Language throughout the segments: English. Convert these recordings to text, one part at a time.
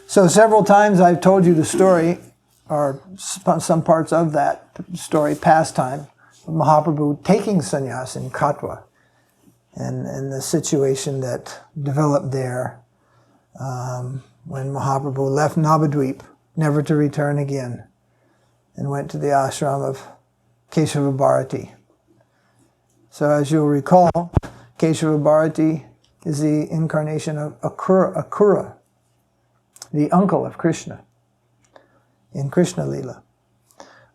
So several times I've told you the story, or some parts of that story, pastime, of Mahaprabhu taking sannyas in Katwa, and the situation that developed there when Mahaprabhu left Navadvip, never to return again, and went to the ashram of Keshava Bharati. So as you'll recall, Keshava Bharati is the incarnation of Akura, the uncle of Kṛṣṇa, in Kṛṣṇa līlā.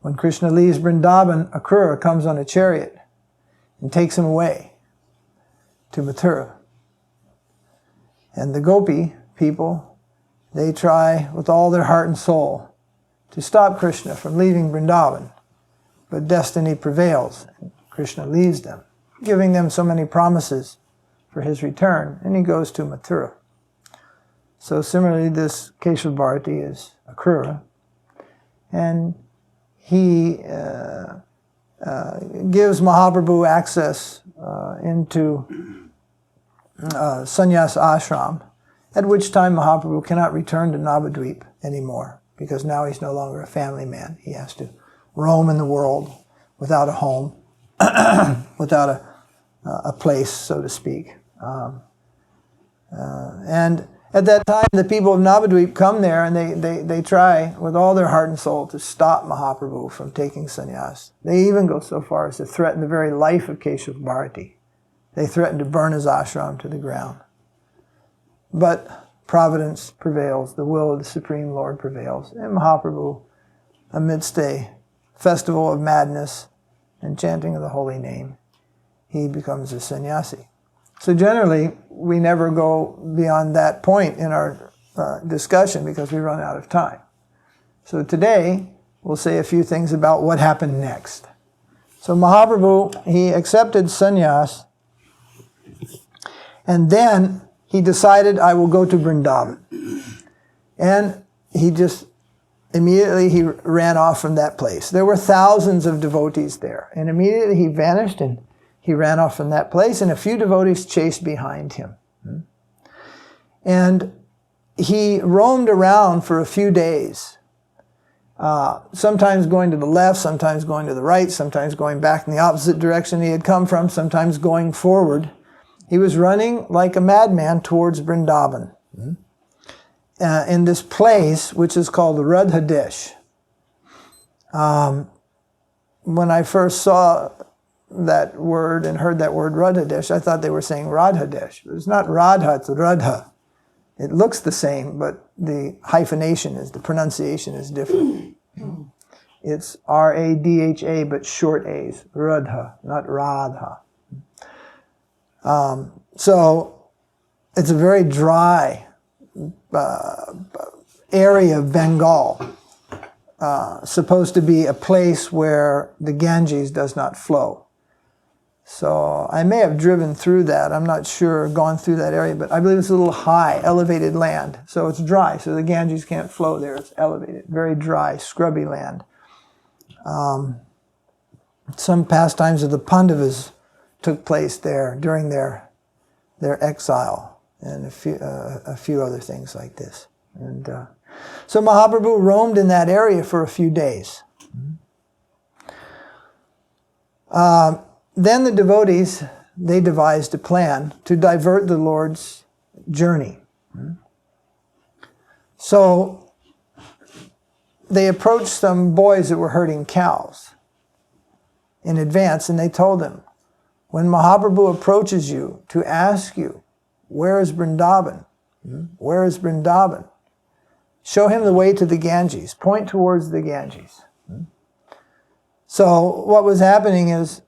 When Kṛṣṇa leaves Vṛndāvana, Akura comes on a chariot and takes him away to Mathura. And the Gopi people, they try with all their heart and soul to stop Kṛṣṇa from leaving Vṛndāvana, but destiny prevails. Kṛṣṇa leaves them, giving them so many promises for his return, and he goes to Mathura. So similarly, this Keshava Bharati is Akura, and he gives Mahaprabhu access into sannyasa ashram, at which time Mahaprabhu cannot return to Navadvip anymore, because now he's no longer a family man. He has to roam in the world without a home, without a place, so to speak. And at that time, the people of Navadvip come there and they try with all their heart and soul to stop Mahaprabhu from taking sannyas. They even go so far as to threaten the very life of Keshava Bharati. They threaten to burn his ashram to the ground. But providence prevails, the will of the Supreme Lord prevails, and Mahaprabhu, amidst a festival of madness and chanting of the holy name, he becomes a sannyasi. So generally, we never go beyond that point in our discussion because we run out of time. So today, we'll say a few things about what happened next. So Mahaprabhu, he accepted sannyas, and then he decided, I will go to Vṛndāvana. And he just immediately he ran off from that place. There were thousands of devotees there, and immediately he vanished and he ran off from that place, and a few devotees chased behind him. And he roamed around for a few days, sometimes going to the left, sometimes going to the right, sometimes going back in the opposite direction he had come from, sometimes going forward. He was running like a madman towards Vṛndāvana, in this place which is called Radhadesh. When I first saw that word and heard that word Radhadesh, I thought they were saying Radhadesh. It's not Radha, it's Radha. It looks the same, but the hyphenation is, the pronunciation is different. It's R-A-D-H-A, but short A's. Radha, not Radha. So it's a very dry area of Bengal, supposed to be a place where the Ganges does not flow. So I may have driven through that, I'm not sure, gone through that area, but I believe it's a little high, elevated land. So it's dry, so the Ganges can't flow there, it's elevated, very dry, scrubby land. Some pastimes of the Pandavas took place there during their exile, and a few other things like this. And so Mahaprabhu roamed in that area for a few days. Then the devotees, they devised a plan to divert the Lord's journey. So they approached some boys that were herding cows in advance, and they told them, when Mahaprabhu approaches you to ask you, where is Vṛndāvana? Where is Vṛndāvana? Show him the way to the Ganges. Point towards the Ganges. So what was happening is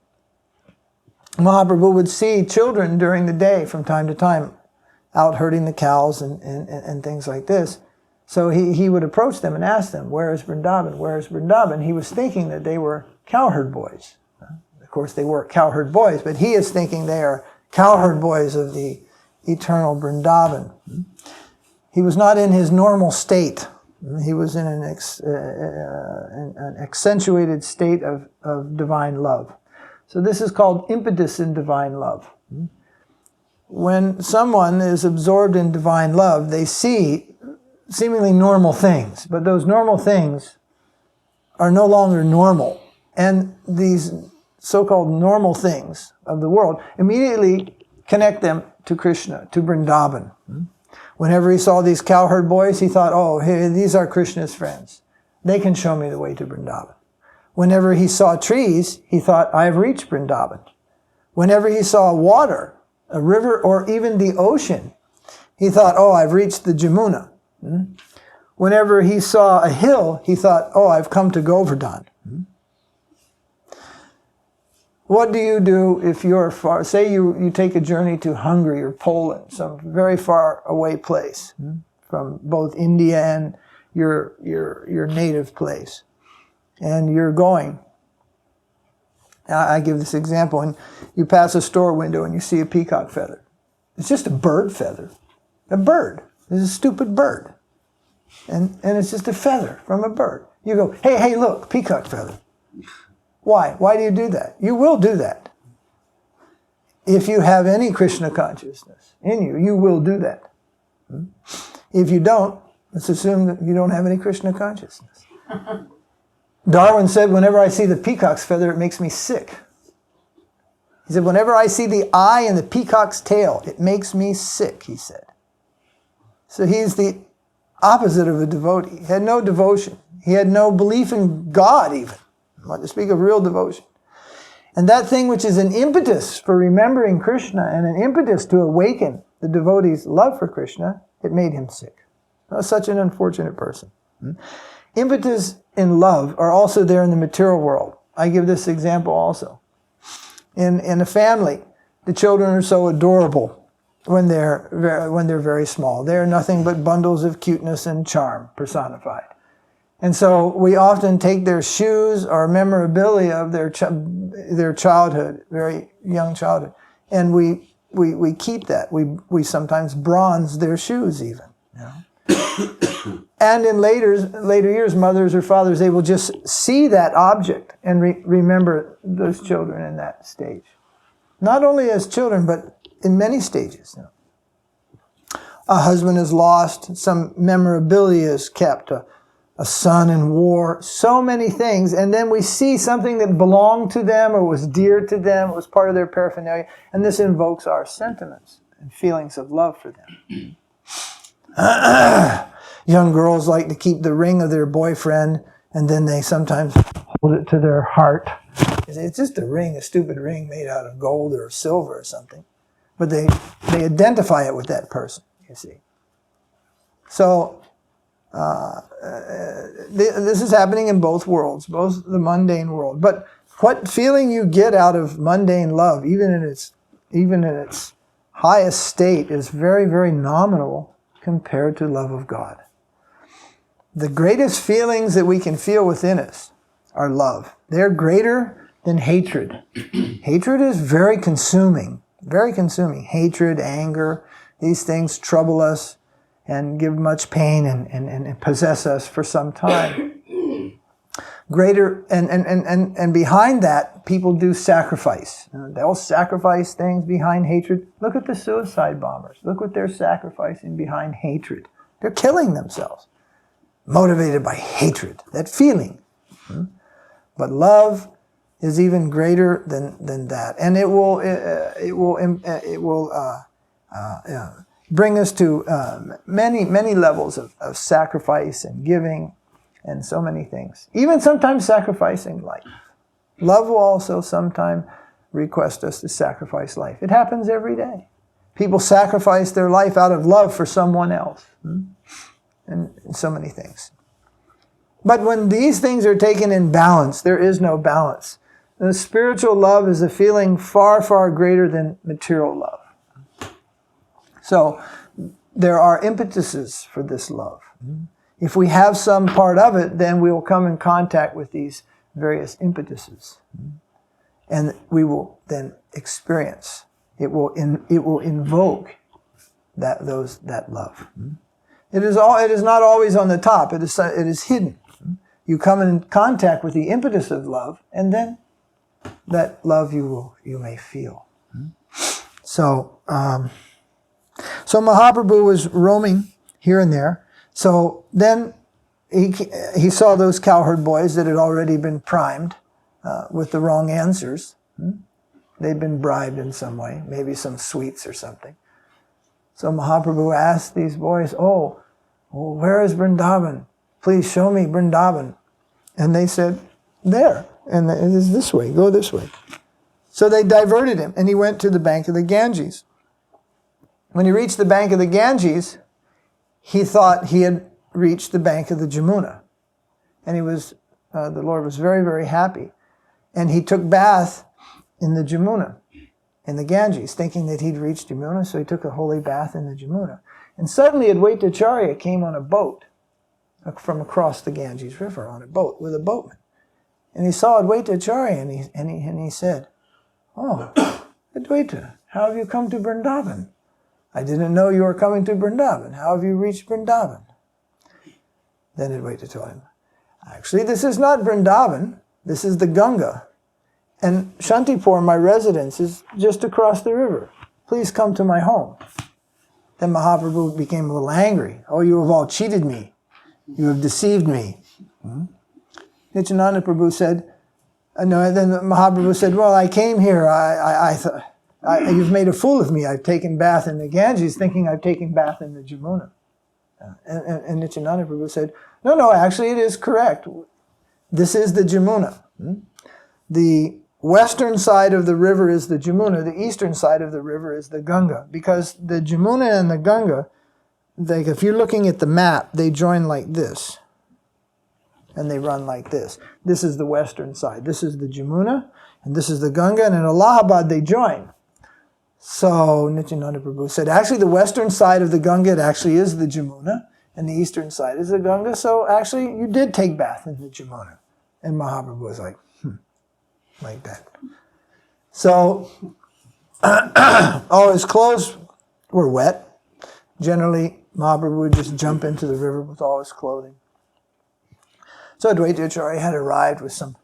Mahaprabhu would see children during the day from time to time out herding the cows and things like this. So he would approach them and ask them, where is Vṛndāvana? Where is Vṛndāvana? He was thinking that they were cowherd boys. Of course, they were cowherd boys, but he is thinking they are cowherd boys of the eternal Vṛndāvana. He was not in his normal state. He was in an accentuated state of divine love. So this is called impetus in divine love. When someone is absorbed in divine love, they see seemingly normal things, but those normal things are no longer normal. And these so-called normal things of the world immediately connect them to Kṛṣṇa, to Vṛndāvana. Whenever he saw these cowherd boys, he thought, oh, hey, these are Kṛṣṇa's friends. They can show me the way to Vṛndāvana. Whenever he saw trees, he thought, I have reached Vṛndāvana. Whenever he saw water, a river, or even the ocean, he thought, oh, I've reached the Jamuna. Whenever he saw a hill, he thought, oh, I've come to Govardhan. What do you do if you're far, say you take a journey to Hungary or Poland, some very far away place from both India and your native place, and you're going. I give this example, and you pass a store window and you see a peacock feather. It's just a bird feather. A bird. It's a stupid bird. And it's just a feather from a bird. You go, hey, look, peacock feather. Why? Why do you do that? You will do that. If you have any Kṛṣṇa consciousness in you, you will do that. If you don't, let's assume that you don't have any Kṛṣṇa consciousness. Darwin said, whenever I see the peacock's feather, it makes me sick. He said, whenever I see the eye in the peacock's tail, it makes me sick, he said. So he's the opposite of a devotee. He had no devotion. He had no belief in God even, not to speak of real devotion. And that thing which is an impetus for remembering Kṛṣṇa and an impetus to awaken the devotee's love for Kṛṣṇa, it made him sick. Such an unfortunate person. Impetus in love are also there in the material world. I give this example also. In a family, the children are so adorable when they're very small. They're nothing but bundles of cuteness and charm personified. And so we often take their shoes or memorabilia of their childhood, very young childhood, and we keep that. We sometimes bronze their shoes even. You know? And in later years, mothers or fathers, they will just see that object and remember those children in that stage. Not only as children, but in many stages. You know. A husband is lost, some memorabilia is kept, a son in war, so many things, and then we see something that belonged to them or was dear to them, was part of their paraphernalia, and this invokes our sentiments and feelings of love for them. Young girls like to keep the ring of their boyfriend, and then they sometimes hold it to their heart. It's just a ring, a stupid ring made out of gold or silver or something. But they identify it with that person, you see. So this is happening in both worlds, both the mundane world. But what feeling you get out of mundane love, even in its highest state, is very, very nominal compared to love of God. The greatest feelings that we can feel within us are love. They're greater than hatred. Hatred is very consuming, very consuming. Hatred, anger, these things trouble us and give much pain and possess us for some time. Greater, and behind that, people do sacrifice. They'll sacrifice things behind hatred. Look at the suicide bombers. Look what they're sacrificing behind hatred. They're killing themselves, motivated by hatred, that feeling. But love is even greater than that, and it will bring us to many levels of sacrifice and giving, and so many things. Even sometimes sacrificing life. Love will also sometimes request us to sacrifice life. It happens every day. People sacrifice their life out of love for someone else. And so many things. But when these things are taken in balance, there is no balance. The spiritual love is a feeling far, far greater than material love. So there are impetuses for this love. If we have some part of it, then we will come in contact with these various impetuses. And we will then experience. It will invoke that love. It is not always on the top. It is hidden. You come in contact with the impetus of love, and then that love you may feel. So Mahaprabhu was roaming here and there. So then he saw those cowherd boys that had already been primed with the wrong answers. They'd been bribed in some way, maybe some sweets or something. So Mahaprabhu asked these boys, oh, where is Vṛndāvana? Please show me Vṛndāvana. And they said, there. And it is this way, go this way. So they diverted him, and he went to the bank of the Ganges. When he reached the bank of the Ganges, he thought he had reached the bank of the Jamuna. And the Lord was very, very happy. And he took bath in the Jamuna, in the Ganges, thinking that he'd reached Jamuna, so he took a holy bath in the Jamuna. And suddenly Advaita Acharya came on a boat from across the Ganges River on a boat with a boatman. And he saw Advaita Acharya and he said, oh, Advaita, how have you come to Vṛndāvana? I didn't know you were coming to Vṛndāvana. How have you reached Vṛndāvana? Then Advaita told him, actually, this is not Vṛndāvana. This is the Ganga. And Shantipur, my residence, is just across the river. Please come to my home. Then Mahaprabhu became a little angry. Oh, you have all cheated me. You have deceived me. Nityananda Prabhu said, then Mahaprabhu said, well, I came here. You've made a fool of me. I've taken bath in the Ganges thinking I've taken bath in the Jamuna. And Nityananda Prabhu said, no, actually it is correct. This is the Jamuna. The western side of the river is the Jamuna. The eastern side of the river is the Ganga. Because the Jamuna and the Ganga, if you're looking at the map, they join like this. And they run like this. This is the western side. This is the Jamuna, and this is the Ganga, and in Allahabad they join. So Nityananda Prabhu said, actually the western side of the Ganga, it actually is the Jamuna, and the eastern side is the Ganga, so actually you did take bath in the Jamuna. And Mahaprabhu was like, like that. So all his clothes were wet. Generally, Mahaprabhu would just jump into the river with all his clothing. So Advaita Acharya had arrived with some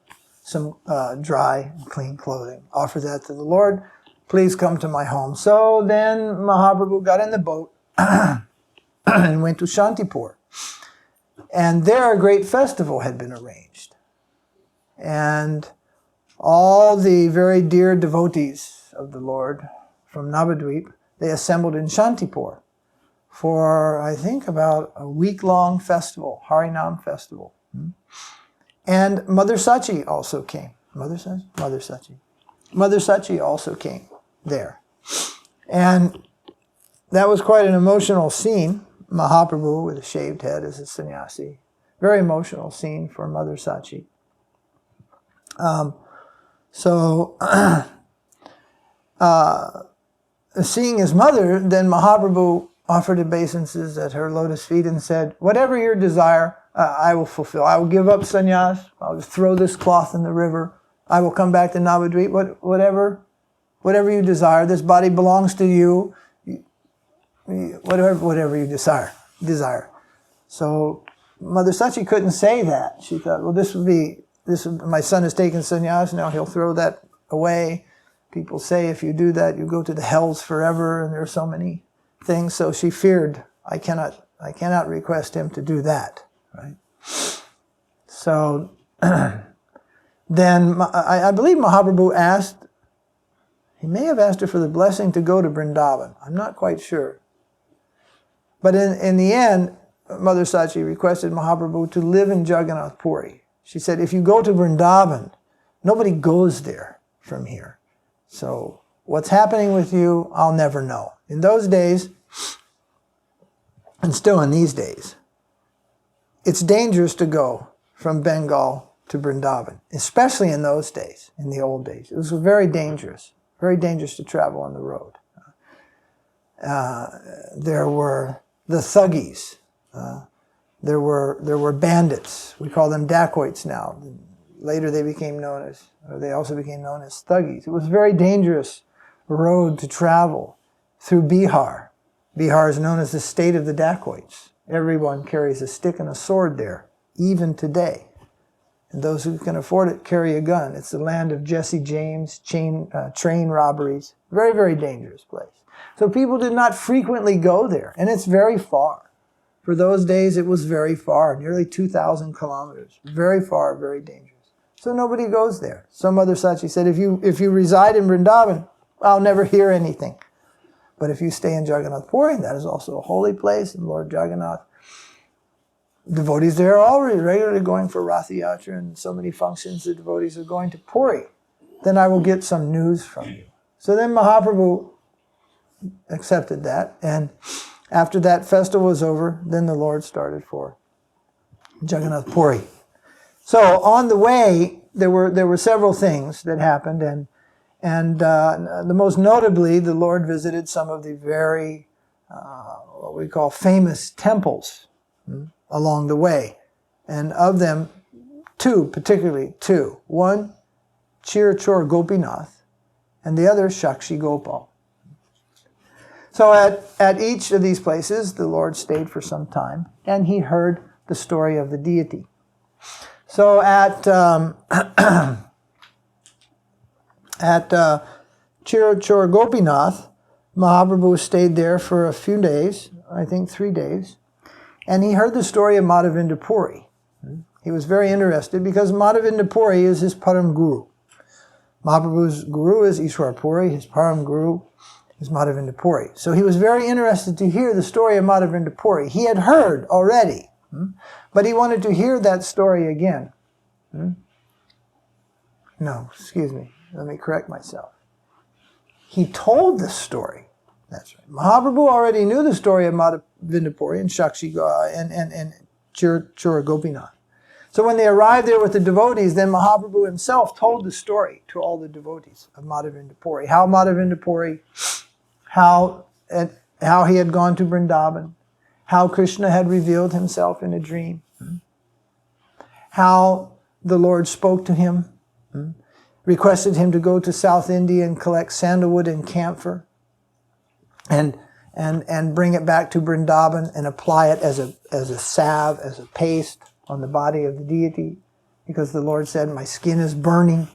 dry and clean clothing. Offered that to the Lord. Please come to my home. So then Mahaprabhu got in the boat and went to Shantipur. And there a great festival had been arranged. And all the very dear devotees of the Lord from Navadvip, they assembled in Shantipur for, I think, about a week-long festival, Harinam festival. And Mother Śacī also came. Mother Śacī. Mother Śacī also came there. And that was quite an emotional scene. Mahaprabhu with a shaved head as a sannyasi. Very emotional scene for Mother Śacī. Seeing his mother, then Mahaprabhu offered obeisances at her lotus feet and said, whatever your desire, I will fulfill. I will give up sannyas. I'll just throw this cloth in the river. I will come back to Navadvip. Whatever you desire. This body belongs to you. Whatever you desire. So Mother Śacī couldn't say that. She thought, well, my son has taken sannyas, now he'll throw that away. People say if you do that, you go to the hells forever, and there are so many things. So she feared, I cannot request him to do that. Right? So then I believe Mahaprabhu asked, he may have asked her for the blessing to go to Vṛndāvana. I'm not quite sure. But in the end, Mother Śacī requested Mahaprabhu to live in Jagannath Puri. She said, if you go to Vṛndāvana, nobody goes there from here. So what's happening with you, I'll never know. In those days, and still in these days, it's dangerous to go from Bengal to Vṛndāvana, especially in those days, in the old days. It was very dangerous to travel on the road. There were the thuggies. There were bandits. We call them dacoits now. Later they also became known as thuggies. It was a very dangerous road to travel through Bihar. Bihar is known as the state of the dacoits. Everyone carries a stick and a sword there, even today. And those who can afford it carry a gun. It's the land of Jesse James, train robberies. Very, very dangerous place. So people did not frequently go there, and it's very far. For those days, it was very far, nearly 2,000 kilometers. Very far, very dangerous. So nobody goes there. Some other Śacī said, if you reside in Vṛndāvana, I'll never hear anything. But if you stay in Jagannath Puri, that is also a holy place, and Lord Jagannātha, devotees there are already regularly going for Ratha Yatra and so many functions, the devotees are going to Puri. Then I will get some news from you. So then Mahaprabhu accepted that, and after that festival was over, then the Lord started for Jagannath Puri. So on the way, there were several things that happened, and the most notably, the Lord visited some of the very, what we call famous temples along the way. And of them, particularly two. One, Śrīla Gopīnātha, and the other, Śākṣi Gopāla. So at each of these places, the Lord stayed for some time, and he heard the story of the deity. So at Śrīla Gopīnātha, Mahaprabhu stayed there for a few days, I think 3 days, and he heard the story of Mādhavendra Purī. He was very interested because Mādhavendra Purī is his Param Guru. Mahaprabhu's guru is Ishwar Puri, his Param Guru is Mādhavendra Purī. So he was very interested to hear the story of Mādhavendra Purī. He had heard already, but he wanted to hear that story again. No, excuse me. Let me correct myself. He told the story. That's right. Mahaprabhu already knew the story of Mādhavendra Purī and Śacī and Śrīla Gopīnātha. So when they arrived there with the devotees, then Mahaprabhu himself told the story to all the devotees of Mādhavendra Purī. How Mādhavendra Purī, how he had gone to Vṛndāvana, how Kṛṣṇa had revealed himself in a dream, how the Lord spoke to him, requested him to go to South India and collect sandalwood and camphor, and bring it back to Vṛndāvana and apply it as a salve, as a paste on the body of the deity, because the Lord said, my skin is burning.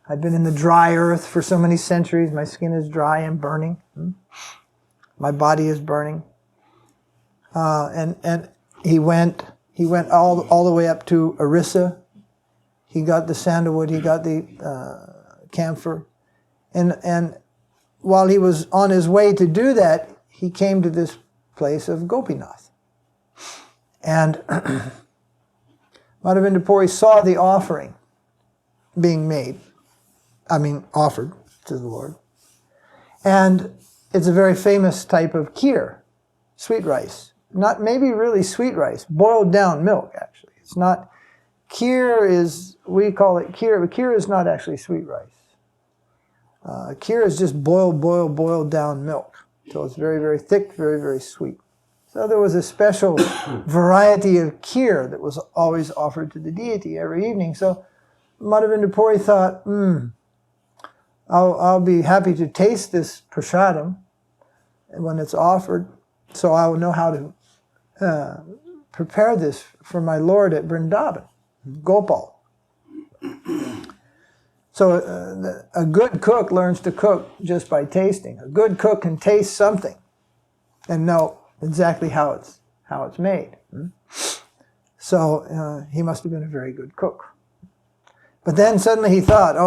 I've been in the dry earth for so many centuries. My skin is dry and burning. My body is burning. And he went all the way up to Orissa. He got the sandalwood. He got the camphor. And while he was on his way to do that, he came to this place of Gopīnātha. And Mādhavendra Purī saw the offering being offered to the Lord. And it's a very famous type of kheer, sweet rice. Not maybe really sweet rice, boiled down milk, actually. It's not, we call it kheer, but kheer is not actually sweet rice. Kheer is just boiled down milk. So it's very, very thick, very, very sweet. So there was a special variety of kheer that was always offered to the deity every evening. So Mādhavendra Purī thought, I'll be happy to taste this prasadam when it's offered, so I will know how to prepare this for my Lord at Vṛndāvana, Gopāla. So a good cook learns to cook just by tasting. A good cook can taste something and know exactly how it's made. So he must have been a very good cook. But then suddenly he thought,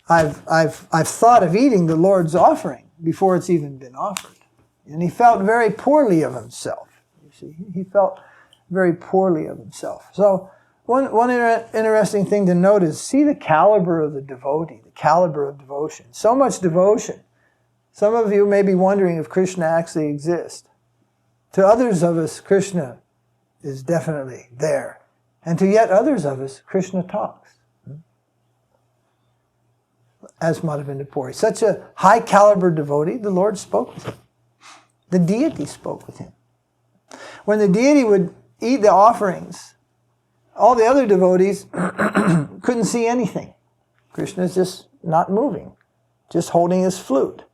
I've thought of eating the Lord's offering before it's even been offered. And he felt very poorly of himself. You see, he felt very poorly of himself. So one interesting thing to note is see the caliber of the devotee, the caliber of devotion. So much devotion. Some of you may be wondering if Kṛṣṇa actually exists. To others of us, Kṛṣṇa is definitely there. And to yet others of us, Kṛṣṇa talks. As Mādhavendra Purī. Such a high caliber devotee, the Lord spoke with him. The deity spoke with him. When the deity would eat the offerings, all the other devotees couldn't see anything. Kṛṣṇa's just not moving, just holding his flute.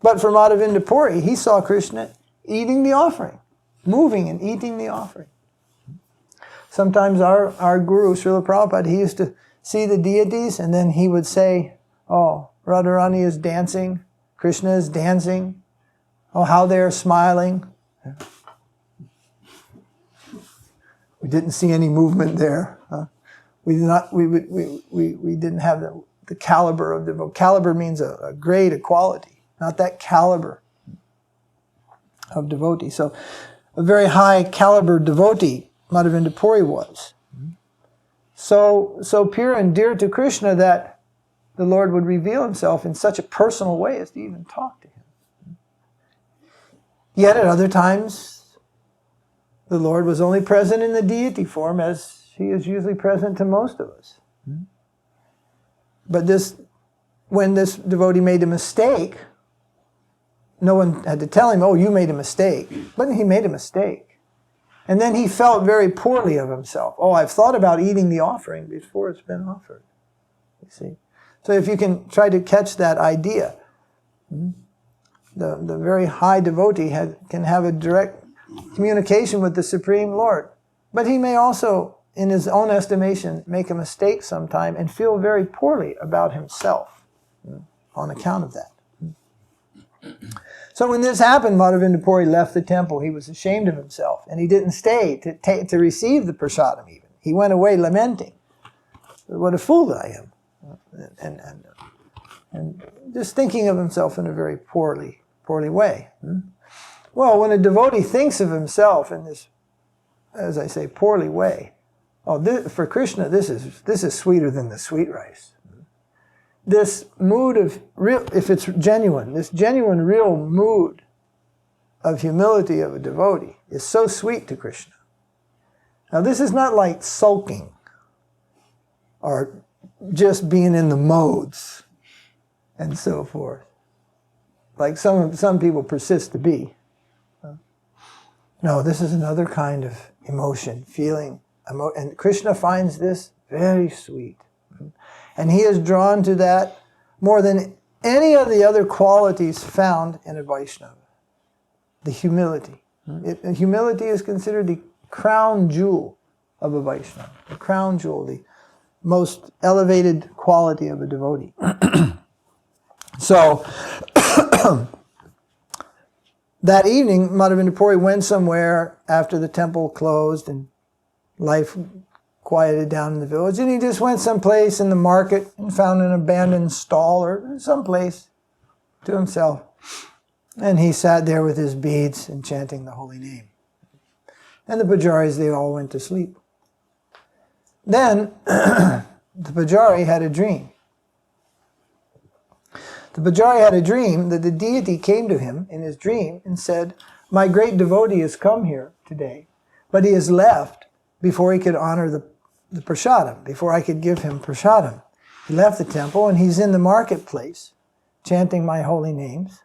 But for Mādhavendra Purī, he saw Kṛṣṇa eating the offering, moving and eating the offering. Sometimes our guru, Śrīla Prabhupada, he used to see the deities and then he would say, oh, Radharani is dancing, Kṛṣṇa is dancing, oh, how they are smiling. We didn't see any movement there. We didn't have the caliber of devotee. Caliber means a grade, a quality, not that caliber of devotee. So a very high caliber devotee Mādhavendra Purī was. So pure and dear to Kṛṣṇa that the Lord would reveal himself in such a personal way as to even talk to him. Yet at other times, the Lord was only present in the deity form as he is usually present to most of us. But when this devotee made a mistake, no one had to tell him, oh, you made a mistake. But he made a mistake. And then he felt very poorly of himself. Oh, I've thought about eating the offering before it's been offered. You see? So if you can try to catch that idea, the very high devotee can have a direct communication with the Supreme Lord. But he may also, in his own estimation, make a mistake sometime and feel very poorly about himself on account of that. So when this happened, Mādhavendra Purī left the temple. He was ashamed of himself, and he didn't stay to receive the prasadam even. He went away lamenting, what a fool I am, and just thinking of himself in a very poorly way. Well, when a devotee thinks of himself in this, as I say, poorly way, for Kṛṣṇa, this is sweeter than the sweet rice. This mood of real, if it's genuine, this genuine, real mood of humility of a devotee is so sweet to Kṛṣṇa. Now, this is not like sulking or just being in the modes and so forth, like some people persist to be. No, this is another kind of emotion, feeling, and Kṛṣṇa finds this very sweet. And he is drawn to that more than any of the other qualities found in a Vaishnava. The humility. Humility is considered the crown jewel of a Vaishnava. The crown jewel, the most elevated quality of a devotee. So, that evening, Mādhavendra Purī went somewhere after the temple closed and life quieted down in the village, and he just went someplace in the market and found an abandoned stall or someplace to himself. And he sat there with his beads and chanting the holy name. And the pujaris, they all went to sleep. Then the pujari had a dream. The pujari had a dream that the deity came to him in his dream and said, my great devotee has come here today, but he has left before he could honor the prasadam, before I could give him prasadam. He left the temple and he's in the marketplace chanting my holy names.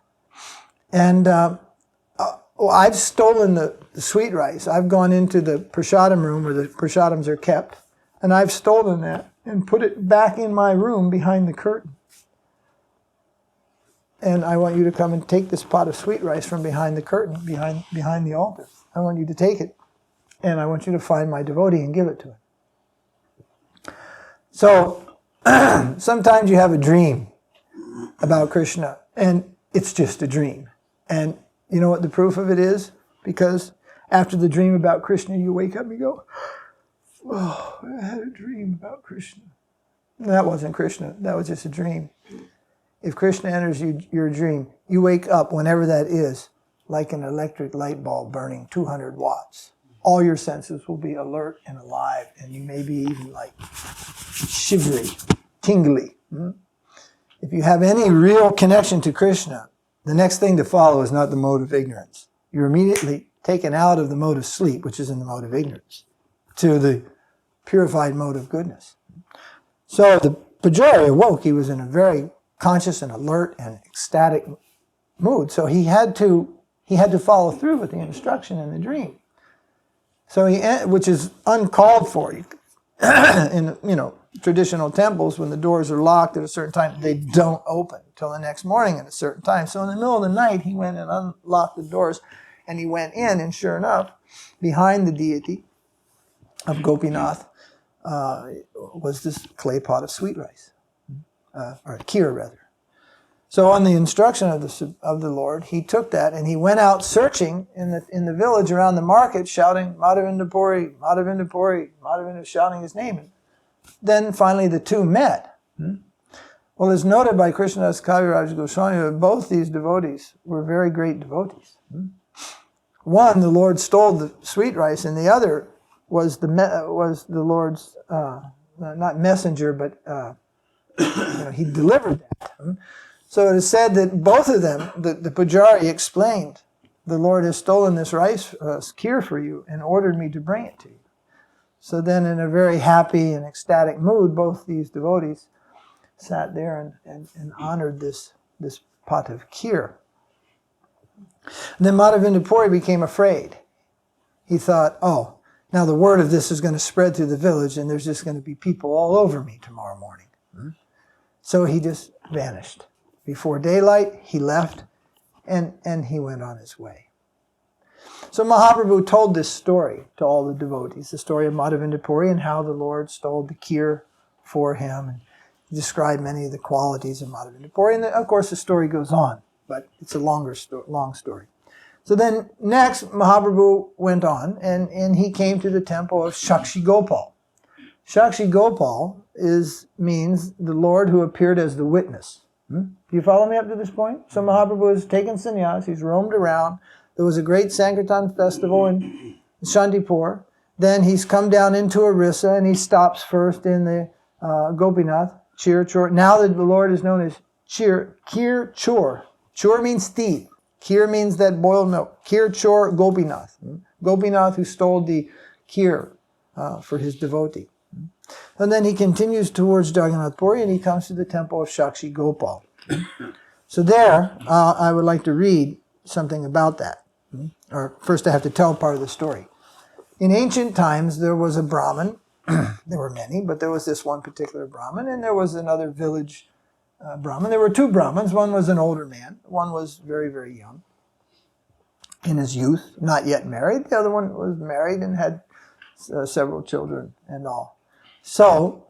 And I've stolen the sweet rice. I've gone into the prasadam room where the prasadams are kept, and I've stolen that and put it back in my room behind the curtain. And I want you to come and take this pot of sweet rice from behind the curtain, behind the altar. I want you to take it, and I want you to find my devotee and give it to him. So, sometimes you have a dream about Kṛṣṇa, and it's just a dream. And you know what the proof of it is? Because after the dream about Kṛṣṇa, you wake up and you go, oh, I had a dream about Kṛṣṇa. That wasn't Kṛṣṇa, that was just a dream. If Kṛṣṇa enters your dream, you wake up, whenever that is, like an electric light bulb burning 200 watts. All your senses will be alert and alive, and you may be even like shivery, tingly. If you have any real connection to Kṛṣṇa, the next thing to follow is not the mode of ignorance. You're immediately taken out of the mode of sleep, which is in the mode of ignorance, to the purified mode of goodness. So the pujari awoke. He was in a very conscious and alert and ecstatic mood. So he had to follow through with the instruction in the dream. So which is uncalled for. In traditional temples, when the doors are locked at a certain time, they don't open till the next morning at a certain time. So in the middle of the night, he went and unlocked the doors, and he went in, and sure enough, behind the deity of Gopīnātha was this clay pot of sweet rice, or kheer rather. So on the instruction of the Lord, he took that and he went out searching in the village around the market, shouting, Mādhavendra Purī, Mādhavendra Purī, Mādhavendra, shouting his name. And then finally the two met. Well, as noted by Kṛṣṇa's Kaviraj Goswami, both these devotees were very great devotees. One, the Lord stole the sweet rice, and the other was the Lord's, not messenger, but he delivered that. So it is said that both of them, the Pujari explained, the Lord has stolen this rice kheer for you and ordered me to bring it to you. So then in a very happy and ecstatic mood, both these devotees sat there and honored this pot of kheer. And then Mādhavendra Purī became afraid. He thought, oh, now the word of this is going to spread through the village and there's just going to be people all over me tomorrow morning. So he just vanished. Before daylight, he left and he went on his way. So Mahaprabhu told this story to all the devotees, the story of Mādhavendra Purī and how the Lord stole the kheer for him, and described many of the qualities of Mādhavendra Purī. And of course the story goes on, but it's a long story. So then next, Mahaprabhu went on and he came to the temple of Śākṣi Gopāla. Śākṣi Gopāla means the Lord who appeared as the witness. Do you follow me up to this point? So Mahaprabhu has taken sannyas, he's roamed around. There was a great Sankirtan festival in Shantipur. Then he's come down into Orissa and he stops first in the Gopīnātha, Chor. Now that the Lord is known as Kheer Chor. Chor means thief. Kheer means that boiled milk. Kheer Chor Gopīnātha. Gopīnātha who stole the kheer for his devotee. And then he continues towards Jagannath Puri and he comes to the temple of Śākṣi Gopāla. So there, I would like to read something about that. Or first I have to tell part of the story. In ancient times, there was a Brahmin. There were many, but there was this one particular Brahmin, and there was another village Brahmin. There were two Brahmins. One was an older man. One was very, very young in his youth, not yet married. The other one was married and had several children and all. So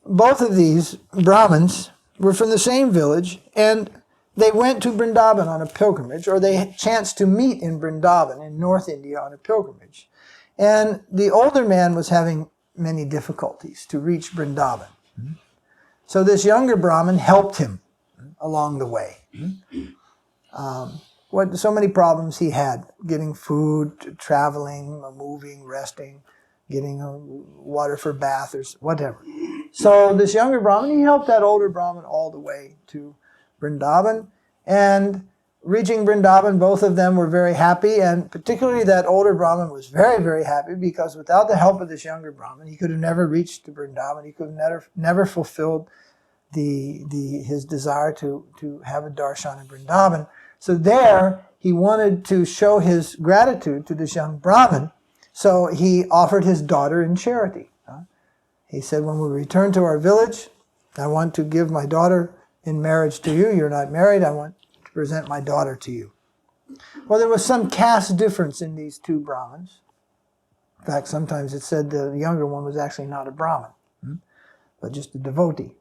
both of these Brahmins were from the same village, and they went to Vṛndāvana on a pilgrimage, or they chanced to meet in Vṛndāvana in North India on a pilgrimage. And the older man was having many difficulties to reach Vṛndāvana. So this younger Brahmin helped him along the way. So many problems he had, getting food, traveling, moving, resting, getting water for bath or whatever. So this younger Brahmin, he helped that older Brahmin all the way to Vṛndāvana. And reaching Vṛndāvana, both of them were very happy, and particularly that older Brahmin was very, very happy because without the help of this younger Brahmin, he could have never reached to Vṛndāvana. He could have never fulfilled his desire to have a darshan in Vṛndāvana. So there, he wanted to show his gratitude to this young Brahmin, so he offered his daughter in charity. He said, when we return to our village, I want to give my daughter in marriage to you. You're not married. I want to present my daughter to you. Well, there was some caste difference in these two Brahmins. In fact, sometimes it said the younger one was actually not a Brahmin, but just a devotee.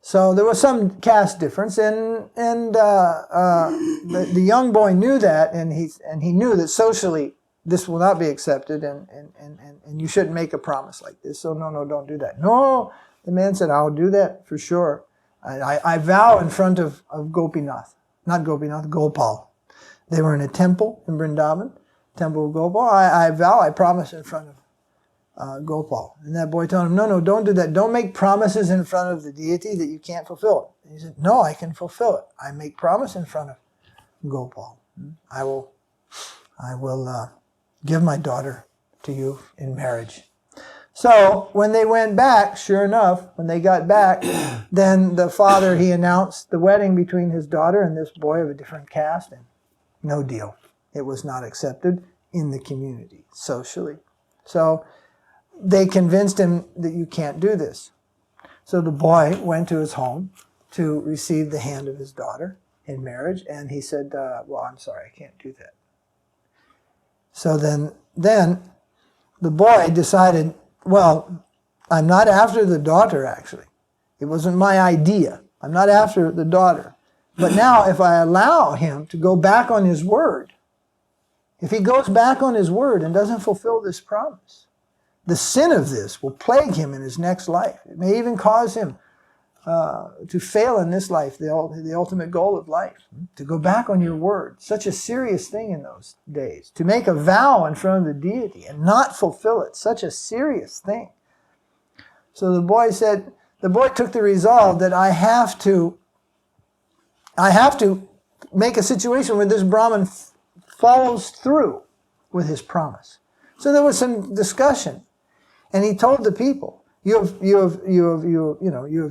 So there was some caste difference, and the young boy knew that, and he knew that socially this will not be accepted, and you shouldn't make a promise like this. So no, don't do that. No, the man said, I'll do that for sure. I vow in front of Gopīnātha, not Gopīnātha, Gopāla. They were in a temple in Vṛndāvana, temple of Gopāla. I vow, I promise in front of Gopāla. And that boy told him, no, don't do that. Don't make promises in front of the deity that you can't fulfill it. And he said, no, I can fulfill it. I make promise in front of Gopāla. I will give my daughter to you in marriage. So when they went back, sure enough, when they got back, then the father, he announced the wedding between his daughter and this boy of a different caste, and no deal. It was not accepted in the community, socially. So they convinced him that you can't do this. So the boy went to his home to receive the hand of his daughter in marriage, and he said, well, I'm sorry, I can't do that. So then the boy decided, well, I'm not after the daughter, actually. It wasn't my idea. I'm not after the daughter. But now if I allow him to go back on his word, if he goes back on his word and doesn't fulfill this promise, the sin of this will plague him in his next life. It may even cause him to fail in this life, the ultimate goal of life. To go back on your word. Such a serious thing in those days. To make a vow in front of the deity and not fulfill it. Such a serious thing. So the boy took the resolve that I have to make a situation where this Brahmin follows through with his promise. So there was some discussion. And he told the people, you have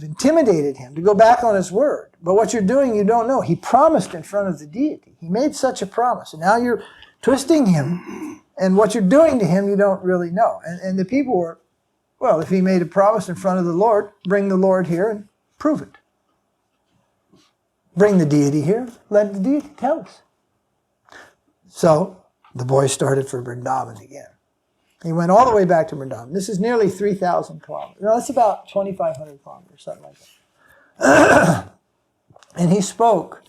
intimidated him to go back on his word. But what you're doing, you don't know. He promised in front of the deity. He made such a promise. And now you're twisting him. And what you're doing to him, you don't really know. And the people were, well, if he made a promise in front of the Lord, bring the Lord here and prove it. Bring the deity here. Let the deity tell us. So the boy started for Vṛndāvana again. He went all the way back to Vṛndāvana. This is nearly 3,000 kilometers. No, that's about 2,500 kilometers, something like that. And he spoke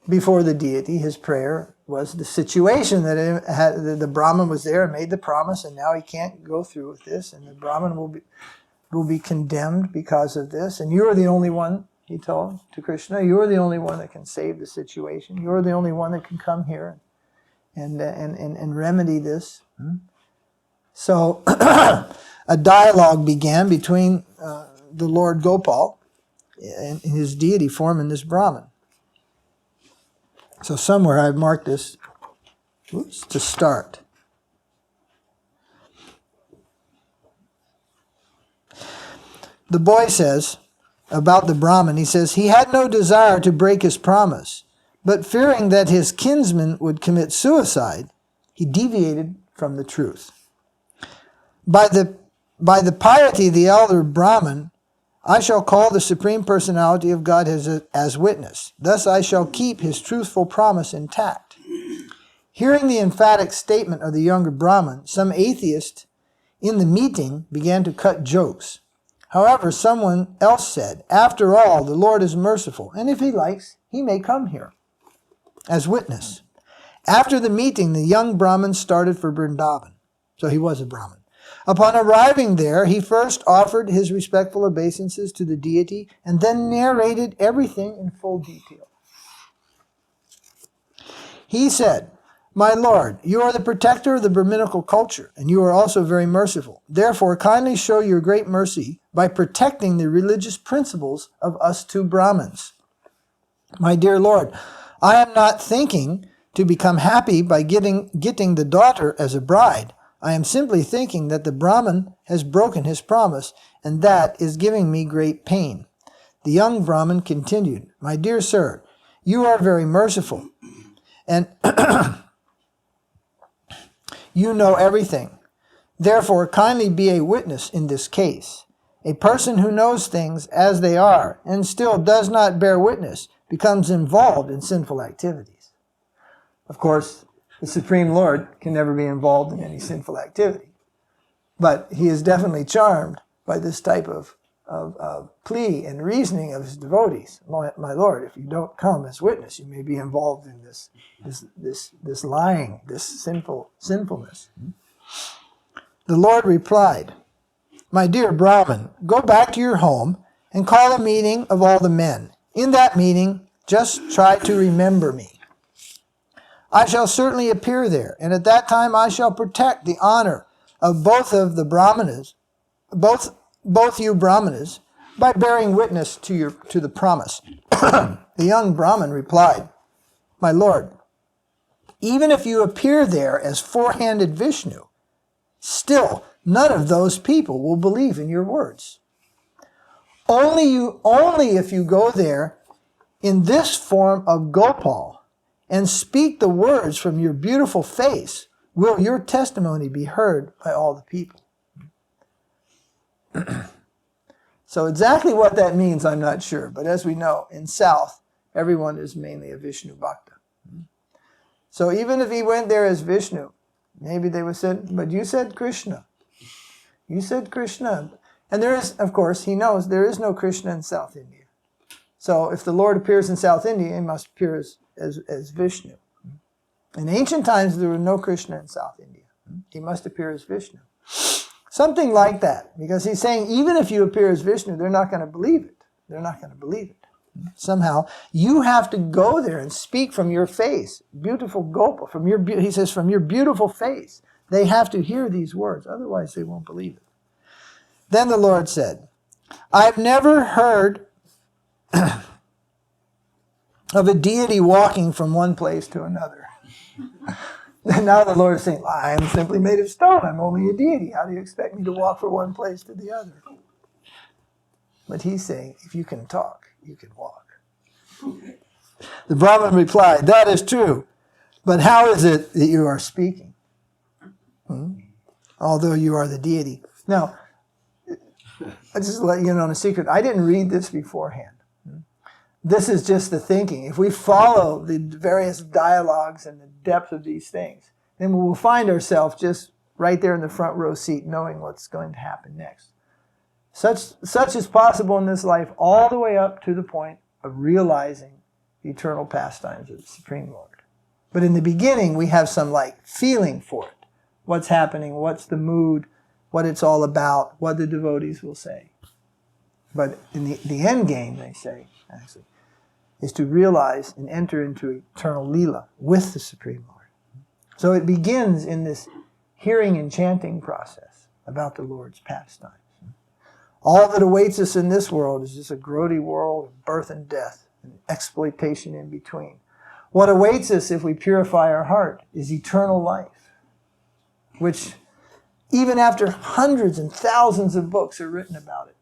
before the deity. His prayer was the situation that the Brahmin was there and made the promise, and now he can't go through with this, and the Brahmin will be condemned because of this. And you are the only one, he told to Kṛṣṇa, you are the only one that can save the situation. You are the only one that can come here and remedy this. So a dialogue began between the Lord Gopal and his deity form and this Brahmin. So somewhere I've marked this to start. The boy says about the Brahmin, he says, he had no desire to break his promise, but fearing that his kinsman would commit suicide, he deviated from the truth. By the piety of the elder Brahmin, I shall call the Supreme Personality of God as witness. Thus I shall keep his truthful promise intact. Hearing the emphatic statement of the younger Brahmin, some atheists in the meeting began to cut jokes. However, someone else said, after all, the Lord is merciful, and if he likes, he may come here as witness. After the meeting, the young Brahmin started for Vṛndāvana. So he was a Brahmin. Upon arriving there, he first offered his respectful obeisances to the deity and then narrated everything in full detail. He said, my Lord, you are the protector of the Brahminical culture, and you are also very merciful. Therefore, kindly show your great mercy by protecting the religious principles of us two Brahmins. My dear Lord, I am not thinking to become happy by getting the daughter as a bride. I am simply thinking that the Brahmin has broken his promise, and that is giving me great pain. The young Brahmin continued, my dear sir, you are very merciful, and you know everything. Therefore, kindly be a witness in this case. A person who knows things as they are and still does not bear witness becomes involved in sinful activities. Of course, the Supreme Lord can never be involved in any sinful activity. But he is definitely charmed by this type of plea and reasoning of his devotees. My Lord, if you don't come as witness, you may be involved in this lying, this sinfulness. The Lord replied, my dear Brahmin, go back to your home and call a meeting of all the men. In that meeting, just try to remember me. I shall certainly appear there, and at that time I shall protect the honor of both of the Brahmanas, both you Brahmanas, by bearing witness to the promise. The young Brahmin replied, my Lord, even if you appear there as four-handed Vishnu, still none of those people will believe in your words. Only if you go there in this form of Gopal and speak the words from your beautiful face, will your testimony be heard by all the people. So exactly what that means, I'm not sure. But as we know, in South, everyone is mainly a Vishnu Bhakta. So even if he went there as Vishnu, maybe they would say, but you said Kṛṣṇa. You said Kṛṣṇa. And there is, of course, he knows there is no Kṛṣṇa in South India. So if the Lord appears in South India, he must appear as Vishnu. In ancient times, there was no Kṛṣṇa in South India. He must appear as Vishnu. Something like that, because he's saying even if you appear as Vishnu, they're not going to believe it. They're not going to believe it. Somehow, you have to go there and speak from your face. Beautiful Gopal, he says, from your beautiful face. They have to hear these words, otherwise they won't believe it. Then the Lord said, I've never heard of a deity walking from one place to another. And now the Lord is saying, I am simply made of stone. I'm only a deity. How do you expect me to walk from one place to the other? But he's saying, if you can talk, you can walk. The Brahmin replied, that is true. But how is it that you are speaking? Although you are the deity. Now, I'll just let you know a secret. I didn't read this beforehand. This is just the thinking. If we follow the various dialogues and the depth of these things, then we will find ourselves just right there in the front row seat knowing what's going to happen next. Such is possible in this life all the way up to the point of realizing the eternal pastimes of the Supreme Lord. But in the beginning, we have some feeling for it. What's happening, what's the mood, what it's all about, what the devotees will say. But in the end game, they say, actually, is to realize and enter into eternal līlā with the Supreme Lord. So it begins in this hearing and chanting process about the Lord's pastimes. All that awaits us in this world is just a grody world of birth and death and exploitation in between. What awaits us if we purify our heart is eternal life, which even after hundreds and thousands of books are written about it,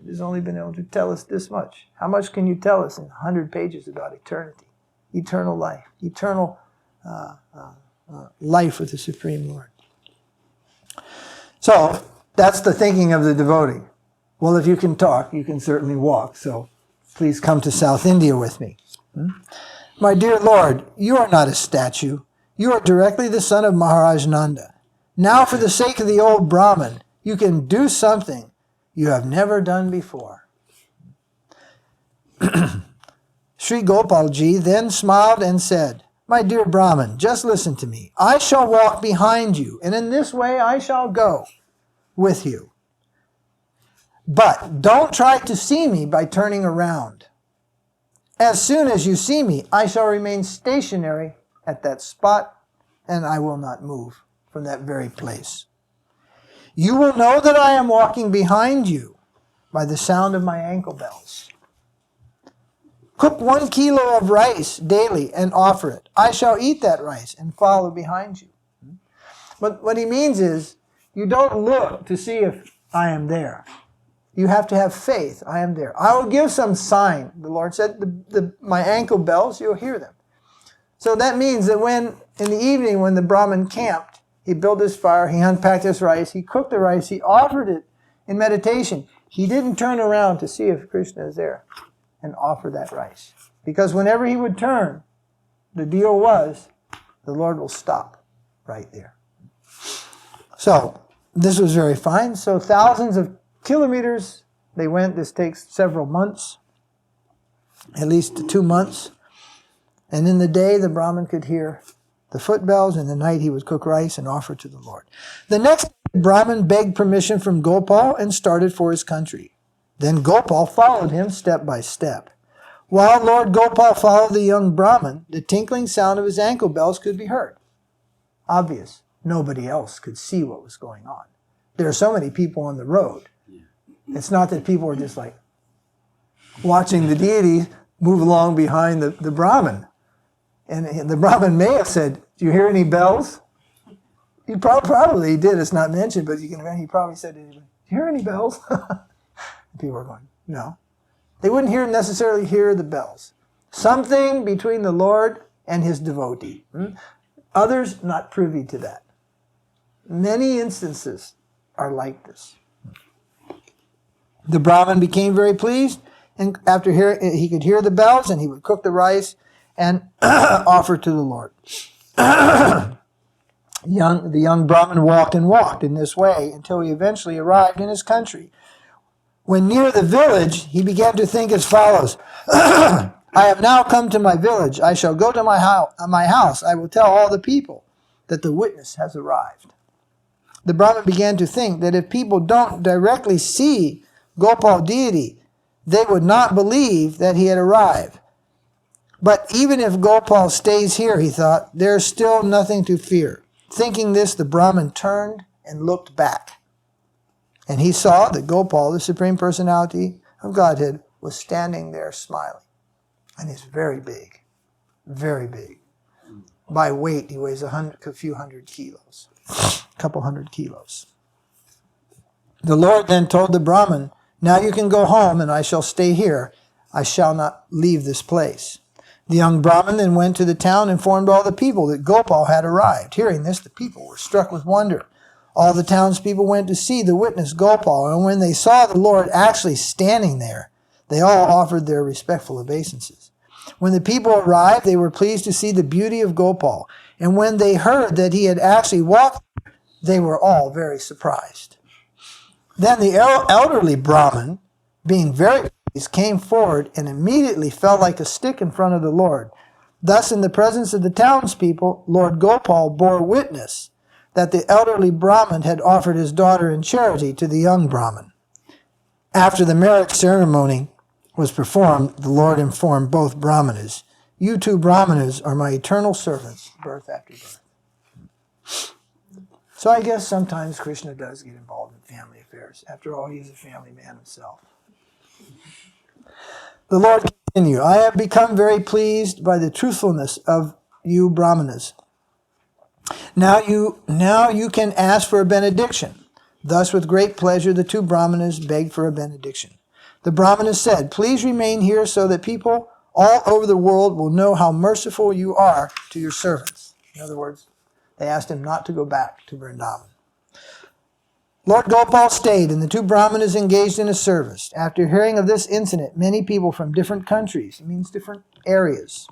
it has only been able to tell us this much. How much can you tell us in 100 pages about eternity, eternal life, eternal life with the Supreme Lord? So that's the thinking of the devotee. Well, if you can talk, you can certainly walk. So please come to South India with me. My dear Lord, you are not a statue. You are directly the son of Maharaj Nanda. Now, for the sake of the old Brahmin, you can do something you have never done before. Sri Gopalji then smiled and said, my dear Brahmin, just listen to me. I shall walk behind you, and in this way I shall go with you. But don't try to see me by turning around. As soon as you see me, I shall remain stationary at that spot, and I will not move from that very place. You will know that I am walking behind you by the sound of my ankle bells. Cook 1 kilo of rice daily and offer it. I shall eat that rice and follow behind you. But what he means is, you don't look to see if I am there. You have to have faith. I am there. I will give some sign. The Lord said, my ankle bells, you'll hear them. So that means that in the evening when the Brahmin camped, he built his fire, he unpacked his rice, he cooked the rice, he offered it in meditation. He didn't turn around to see if Kṛṣṇa is there and offer that rice. Because whenever he would turn, the deal was, the Lord will stop right there. So, this was very fine. So thousands of kilometers they went. This takes several months, at least 2 months. And in the day, the Brahmin could hear the foot bells. In the night, he would cook rice and offer to the Lord. The next day, the Brahmin begged permission from Gopal and started for his country. Then Gopal followed him step by step. While Lord Gopal followed the young Brahmin, the tinkling sound of his ankle bells could be heard. Obvious. Nobody else could see what was going on. There are so many people on the road. It's not that people are just watching the deity move along behind the Brahmin. And the Brahmin may have said, do you hear any bells? He probably did. It's not mentioned, but you can imagine he probably said, do you hear any bells? People are going, no. They wouldn't necessarily hear the bells. Something between the Lord and his devotee. Others not privy to that. Many instances are like this. The Brahmin became very pleased, and after he could hear the bells, and he would cook the rice and offer to the Lord. The young Brahmin walked and walked in this way until he eventually arrived in his country, When near the village, he began to think as follows. I have now come to my village. I shall go to my house. I will tell all the people that the witness has arrived. The Brahmin began to think that if people don't directly see Gopal deity, they would not believe that he had arrived. But even if Gopal stays here, he thought, there's still nothing to fear. Thinking this, the Brahmin turned and looked back. And he saw that Gopal, the Supreme Personality of Godhead, was standing there smiling. And he's very big. Very big. By weight, he weighs a few hundred kilos. A couple hundred kilos. The Lord then told the Brahmin, now you can go home and I shall stay here. I shall not leave this place. The young Brahmin then went to the town and informed all the people that Gopal had arrived. Hearing this, the people were struck with wonder. All the townspeople went to see the witness Gopal, and when they saw the Lord actually standing there, they all offered their respectful obeisances. When the people arrived, they were pleased to see the beauty of Gopal, and when they heard that he had actually walked, they were all very surprised. Then the elderly Brahmin, being very pleased, came forward and immediately fell like a stick in front of the Lord. Thus, in the presence of the townspeople, Lord Gopal bore witness that the elderly Brahmin had offered his daughter in charity to the young Brahmin. After the marriage ceremony was performed, the Lord informed both Brahmanas, you two Brahmanas are my eternal servants, birth after birth. So I guess sometimes Kṛṣṇa does get involved in family affairs. After all, he's a family man himself. The Lord continued, I have become very pleased by the truthfulness of you Brahmanas. Now you can ask for a benediction. Thus, with great pleasure, the two Brahmanas begged for a benediction. The Brahmanas said, please remain here so that people all over the world will know how merciful you are to your servants. In other words, they asked him not to go back to Vṛndāvana. Lord Gopal stayed, and the two Brahmanas engaged in a service. After hearing of this incident, many people from different countries, it means different areas,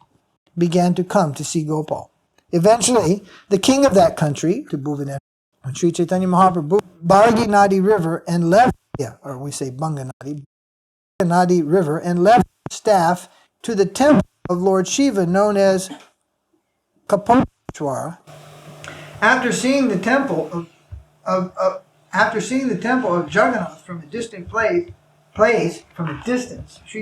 began to come to see Gopal. Eventually, the king of that country, to Bhuvaneshwar, Śri Caitanya Mahāprabhu, Bhargi Nadi River and left, or we say Banganadi River, and left staff to the temple of Lord Shiva known as Kapoleshwara. After seeing the temple of Jagannātha from a distant place, Śri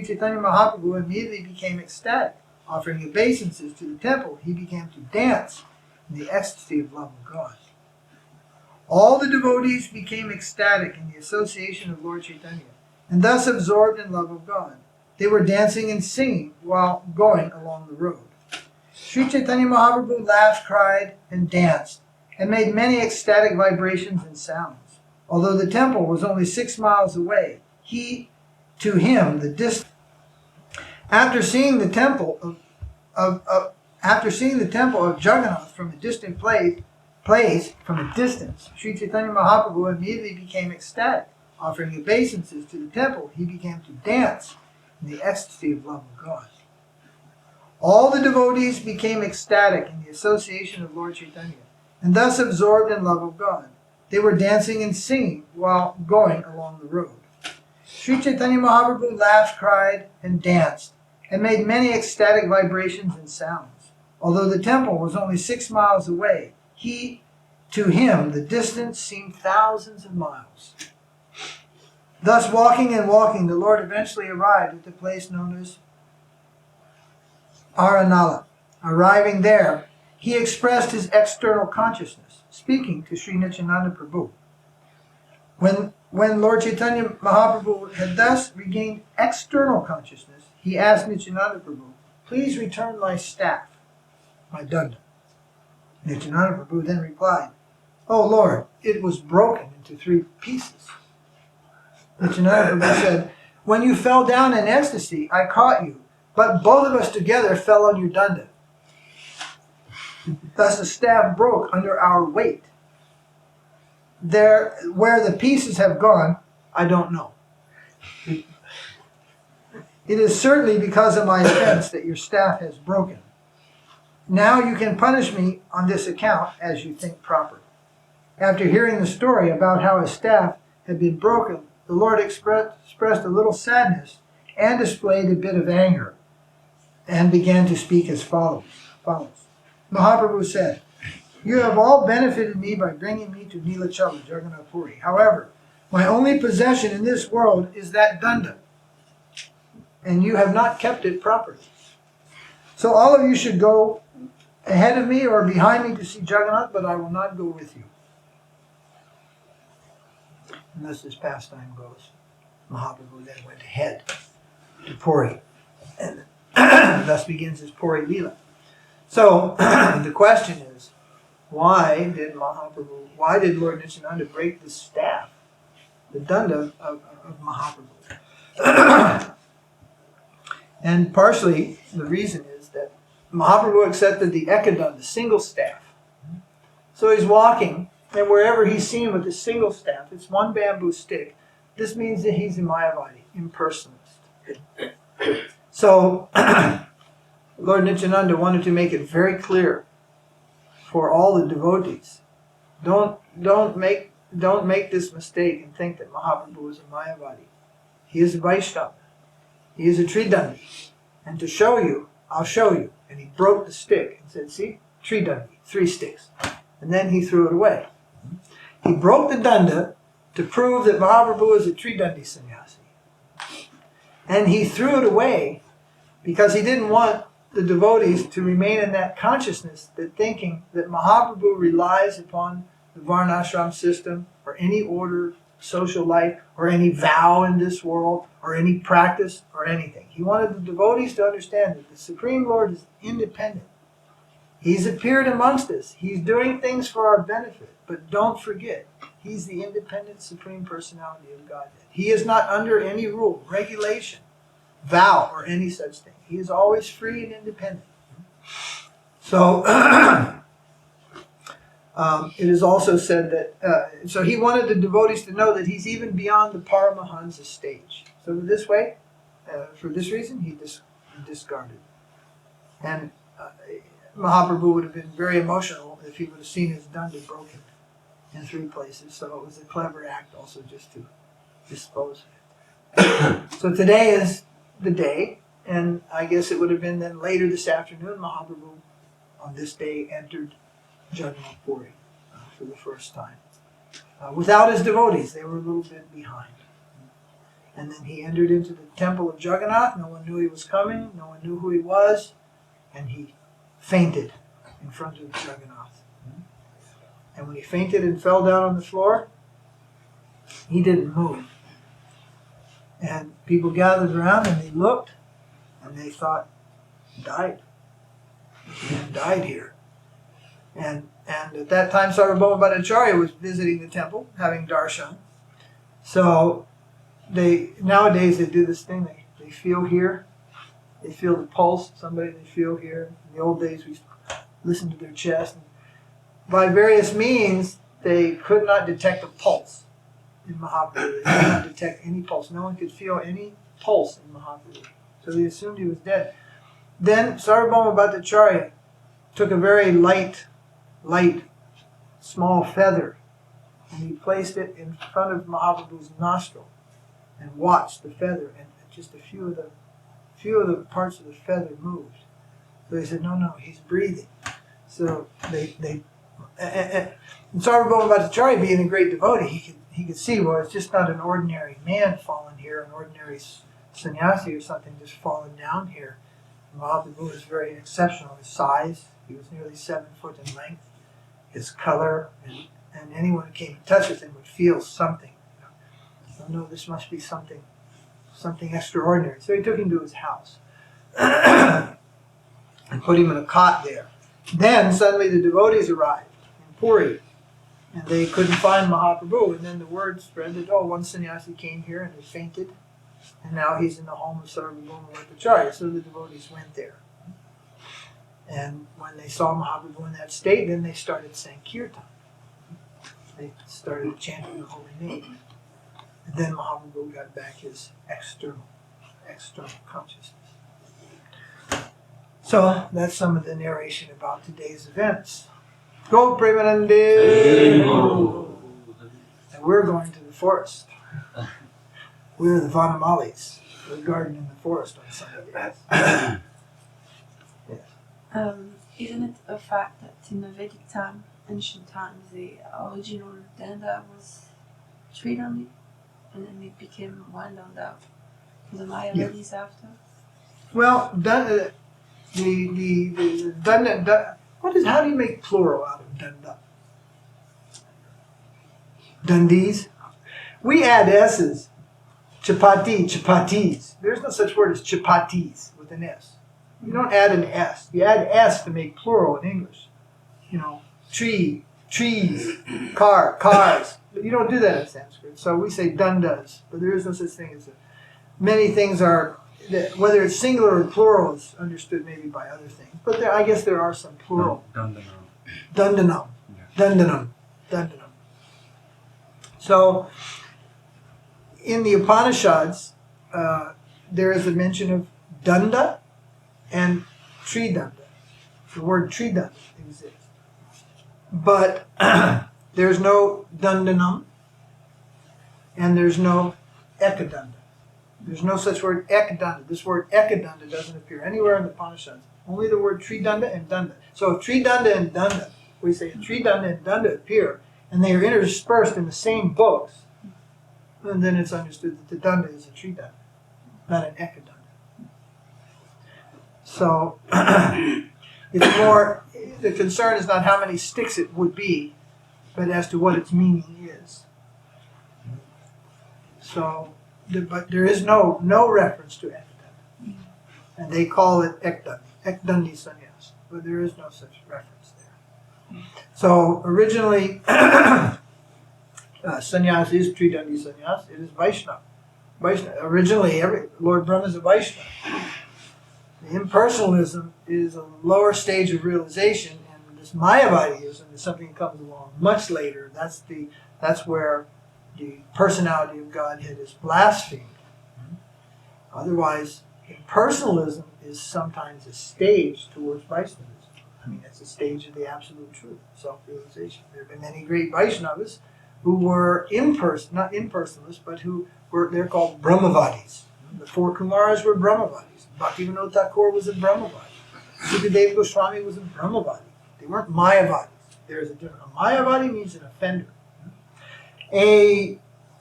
Caitanya Mahāprabhu immediately became ecstatic. Offering obeisances to the temple, he began to dance in the ecstasy of love of God. All the devotees became ecstatic in the association of Lord Chaitanya, and thus absorbed in love of God. They were dancing and singing while going along the road. Śri Caitanya Mahāprabhu laughed, cried, and danced, and made many ecstatic vibrations and sounds. Although the temple was only 6 miles away, After seeing the temple of Jagannātha from a distant place, Śri Caitanya Mahāprabhu immediately became ecstatic. Offering obeisances to the temple, he began to dance in the ecstasy of love of God. All the devotees became ecstatic in the association of Lord Chaitanya, and thus absorbed in love of God. They were dancing and singing while going along the road. Śri Caitanya Mahāprabhu laughed, cried, and danced, and made many ecstatic vibrations and sounds. Although the temple was only 6 miles away, to him, the distance seemed thousands of miles. Thus, walking and walking, the Lord eventually arrived at the place known as Aranala. Arriving there, he expressed his external consciousness, speaking to Sri Nityananda Prabhu. When Lord Chaitanya Mahaprabhu had thus regained external consciousness, he asked Nityananda Prabhu, please return my staff, my daṇḍa. Nityananda Prabhu then replied, oh Lord, it was broken into 3 pieces. Nityananda Prabhu said, when you fell down in ecstasy, I caught you, but both of us together fell on your daṇḍa. Thus the staff broke under our weight. Where the pieces have gone, I don't know. It is certainly because of my offense that your staff has broken. Now you can punish me on this account as you think proper. After hearing the story about how his staff had been broken the Lord expressed a little sadness and displayed a bit of anger, and began to speak as follows. Mahaprabhu said, "You have all benefited me by bringing me to Nilachala, Jagannath Puri. However, my only possession in this world is that daṇḍa, and you have not kept it properly. So all of you should go ahead of me or behind me to see Jagannath, but I will not go with you." And thus this pastime goes. Mahaprabhu then went ahead to Puri, and thus begins his Puri līlā. So the question is, why did Lord Nityananda break the staff, the daṇḍa of Mahaprabhu? And partially the reason is that Mahaprabhu accepted the Ekadaṇḍa, the single staff. So he's walking, and wherever he's seen with the single staff, it's one bamboo stick. This means that he's a māyāvādī, impersonalist. So Lord Nityananda wanted to make it very clear for all the devotees. Don't make this mistake and think that Mahaprabhu is a māyāvādī. He is a Vaishnava. He is a Tridaṇḍa. And to show you, I'll show you. And he broke the stick and said, see, Tridaṇḍa, 3 sticks. And then he threw it away. He broke the daṇḍa to prove that Mahaprabhu is a Tridaṇḍa sannyāsi. And he threw it away because he didn't want the devotees to remain in that consciousness, that thinking that Mahaprabhu relies upon the varnashram system or any order, social life, or any vow in this world, or any practice, or anything. He wanted the devotees to understand that the Supreme Lord is independent. He's appeared amongst us. He's doing things for our benefit. But don't forget, He's the independent Supreme Personality of Godhead. He is not under any rule, regulation, vow, or any such thing. He is always free and independent. So, it is also said that, so he wanted the devotees to know that he's even beyond the Paramahansa stage. So this way, for this reason, he discarded. And Mahaprabhu would have been very emotional if he would have seen his daṇḍa broken in 3 places. So it was a clever act also just to dispose of it. So today is the day, and I guess it would have been then later this afternoon, Mahaprabhu on this day entered Jagannath Puri for the first time. Without his devotees, they were a little bit behind. And then he entered into the temple of Jagannātha. No one knew he was coming. No one knew who he was. And he fainted in front of Jagannātha. And when he fainted and fell down on the floor, he didn't move. And people gathered around and they looked and they thought, he died. He died here. And at that time, Sarvabhauma Bhattacharya was visiting the temple, having darshan. So nowadays they do this thing, they feel here, they feel the pulse, somebody they feel here. In the old days we listened to their chest. And by various means, they could not detect a pulse in Mahaprabhu. They could not detect any pulse. No one could feel any pulse in Mahaprabhu. So they assumed he was dead. Then Sarvabhauma Bhattacharya took a very light, small feather, and he placed it in front of Mahaprabhu's nostril and watched the feather, and just a few of the parts of the feather moved. So they said, no, he's breathing. So and Sarvabhauma Bhattacharya, being a great devotee, he could see, well, it's just not an ordinary man fallen here, an ordinary sannyasi or something just fallen down here. Mahaprabhu was very exceptional. His size, he was nearly 7 foot in length. His color, and anyone who came in touch with him would feel something. So no, this must be something extraordinary. So he took him to his house and put him in a cot there. Then suddenly the devotees arrived in Puri, and they couldn't find Mahaprabhu. And then the word spread that, one sannyasi came here and he fainted, and now he's in the home of Sarvabhauma Bhattacharya. So the devotees went there. And when they saw Mahaprabhu in that state, then they started saying kirtan. They started chanting the holy name. And then Mahaprabhu got back his external consciousness. So that's some of the narration about today's events. Go Premanande! And we're going to the forest. We're the Vanamalis, the garden in the forest on Sunday. Yes. Isn't it a fact that in the Vedic time, ancient times, the original daṇḍa was Tridaṇḍa, and then it became one daṇḍa for the māyāvādīs after? Well, the daṇḍa, how do you make plural out of daṇḍa? Dundis. We add s's. Chapati, chapatis. There's no such word as chapatis with an s. You don't add an s. You add s to make plural in English. You know, tree, trees, cars. But you don't do that in Sanskrit. So we say dandas, but there is no such thing as many things are, whether it's singular or plural is understood maybe by other things. But I guess there are some plural. Dandanam. So, in the Upanishads, there is a mention of daṇḍa and Tridaṇḍa. The word Tridaṇḍa exists. But there's no dandanam and there's no Ekadaṇḍa. There's no such word Ekadaṇḍa. This word Ekadaṇḍa doesn't appear anywhere in the Upanishads. Only the word Tridaṇḍa and daṇḍa. So if Tridaṇḍa and daṇḍa, we say Tridaṇḍa and daṇḍa appear, and they are interspersed in the same books, and then it's understood that the daṇḍa is a Tridaṇḍa, not an Ekadaṇḍa. So it's more, the concern is not how many sticks it would be, but as to what its meaning is. So, but there is no reference to Ekadaṇḍa. And they call it Ekadaṇḍa, Ekadaṇḍi sannyāsa, but there is no such reference there. So originally, sannyasa is Tridaṇḍi sannyasa. It is Vaishnava. Originally, Lord Brahma is a Vaishnava. The impersonalism is a lower stage of realization, and this māyāvādīism is something that comes along much later. That's where the personality of Godhead is blasphemed. Otherwise, impersonalism is sometimes a stage towards Vaishnavism. I mean, it's a stage of the absolute truth, self-realization. There have been many great Vaishnavas who were not impersonalists, but they're called brahmavādīs. The four Kumaras were brahmavādīs. Bhaktivinoda Thakur was a brahmavādī. Sukadeva Goswami was a brahmavādī. They weren't māyāvādīs. There's a difference. A māyāvādī means an offender. A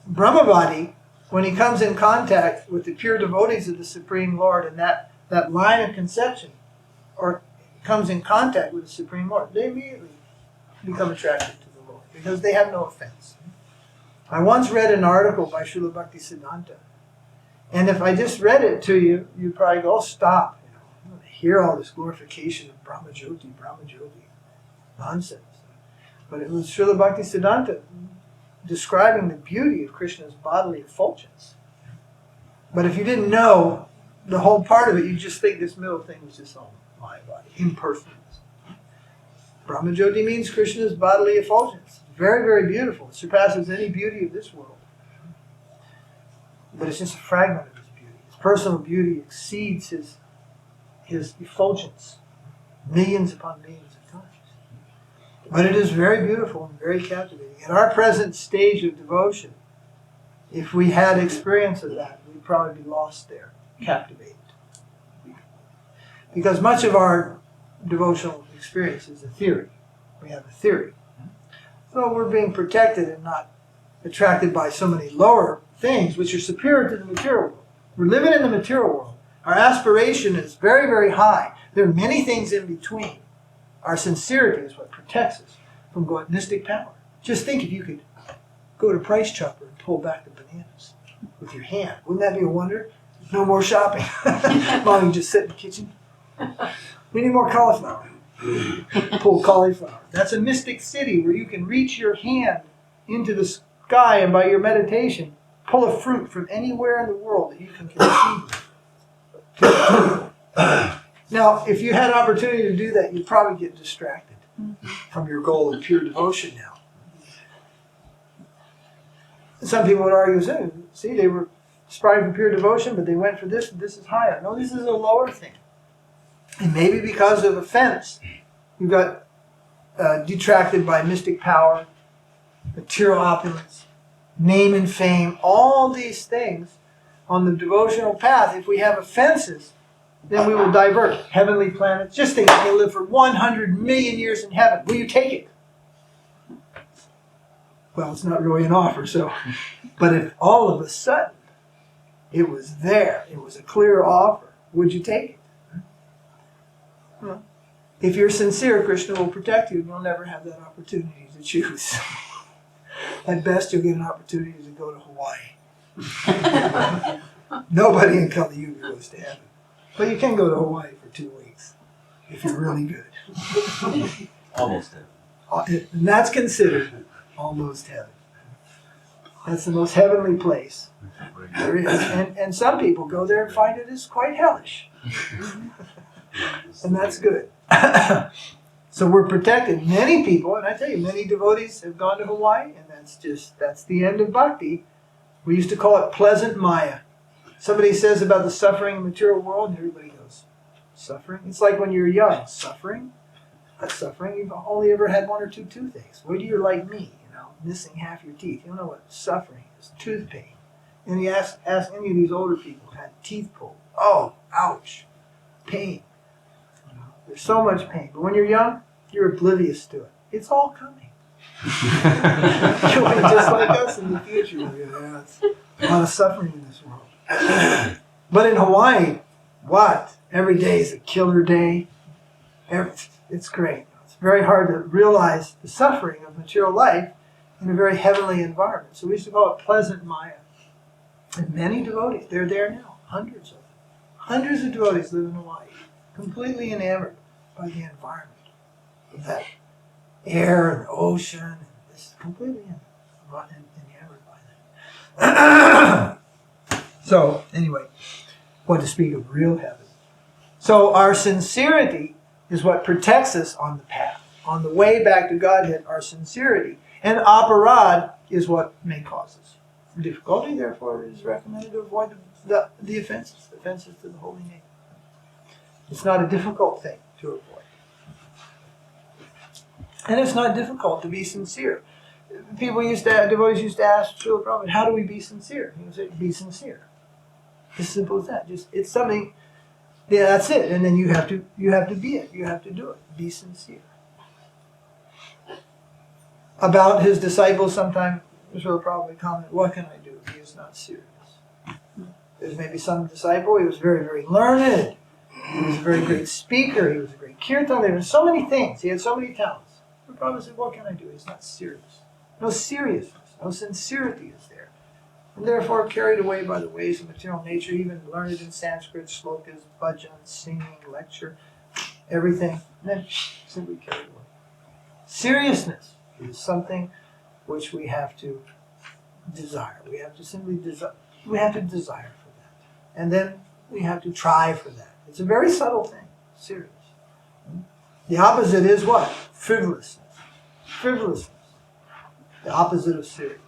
brahmavādī, when he comes in contact with the pure devotees of the Supreme Lord, and that line of conception, or comes in contact with the Supreme Lord, they immediately become attracted to the Lord because they have no offense. I once read an article by Śrīla Bhaktisiddhanta, and if I just read it to you, you'd probably go, oh, stop. You don't hear all this glorification of Brahmajyoti, nonsense. But it was Śrīla Bhaktisiddhanta describing the beauty of Krishna's bodily effulgence. But if you didn't know the whole part of it, you'd just think this middle thing was just all māyāvādī, impersonalism. Brahmajyoti means Krishna's bodily effulgence. Very, very beautiful. It surpasses any beauty of this world. But it's just a fragment of his beauty. His personal beauty exceeds his effulgence millions upon millions of times. But it is very beautiful and very captivating. At our present stage of devotion, if we had experience of that, we'd probably be lost there, captivated. Because much of our devotional experience is a theory. We have a theory. So we're being protected and not attracted by so many lower things which are superior to the material world. We're living in the material world. Our aspiration is very, very high. There are many things in between. Our sincerity is what protects us from mystic power. Just think if you could go to Price Chopper and pull back the bananas with your hand. Wouldn't that be a wonder? No more shopping. Mom, you just sit in the kitchen. We need more cauliflower. Pull cauliflower. That's a mystic city where you can reach your hand into the sky and by your meditation pull a fruit from anywhere in the world that you can conceive. Now, if you had an opportunity to do that, you'd probably get distracted from your goal of pure devotion now. Some people would argue, see, they were striving for pure devotion, but they went for this, and this is higher. No, this is a lower thing. And maybe because of offense, you got detracted by mystic power, material opulence, name and fame. All these things on the devotional path, if we have offenses, then we will divert. Heavenly planets, just think, you live for 100 million years in heaven. Will you take it? Well, it's not really an offer, so. But if all of a sudden it was there, it was a clear offer, would you take it? Well, if you're sincere, Kṛṣṇa will protect you and you'll never have that opportunity to choose. At best, you'll get an opportunity to go to Hawaii. Nobody in Kali Yuga goes to heaven. But you can go to Hawaii for 2 weeks if you're really good. Almost heaven. And that's considered almost heaven. That's the most heavenly place there is. And some people go there and find it is quite hellish. And that's good. So we're protected. Many people, and I tell you, many devotees have gone to Hawaii, and that's the end of bhakti. We used to call it pleasant maya. Somebody says about the suffering in the material world, and everybody goes, suffering? It's like when you're young. Suffering? That's suffering. You've only ever had 1 or 2 toothaches. Wait till you're like me, missing half your teeth. You don't know what suffering is. Tooth pain. And you ask any of these older people who had teeth pulled. Oh, ouch. Pain. There's so much pain. But when you're young, you're oblivious to it. It's all coming. You'll be just like us in the future. Yeah, it's a lot of suffering in this world. But in Hawaii, what? Every day is a killer day. It's great. It's very hard to realize the suffering of material life in a very heavenly environment. So we used to call it pleasant maya. And many devotees, they're there now. Hundreds of them. Hundreds of devotees live in Hawaii, completely enamored by the environment of that air and the ocean. And it's completely enamored by that. So, anyway, what to speak of real heaven. So our sincerity is what protects us on the path. On the way back to Godhead, our sincerity. And aparad is what may cause us difficulty. Therefore, it is recommended to avoid the offenses to the holy name. It's not a difficult thing to avoid. And it's not difficult to be sincere. Devotees used to ask Śrīla Prabhupada, how do we be sincere? He would say, be sincere. As simple as that. It's something, yeah, that's it. And then you have to be it. You have to do it. Be sincere. About his disciples, sometimes Śrīla Prabhupada would comment, what can I do? He is not serious. There's maybe some disciple, he was very, very learned. He was a very great speaker. He was a great kirtan. There were so many things. He had so many talents. The Prabhupada said, what can I do? He's not serious. No seriousness. No sincerity is there. And therefore carried away by the ways of material nature, even learned in Sanskrit, slokas, bhajans, singing, lecture, everything. And then simply carried away. Seriousness is something which we have to desire. We have to simply desire. We have to desire for that. And then we have to try for that. It's a very subtle thing. Serious. The opposite is what? Frivolousness. Frivolousness. The opposite of seriousness.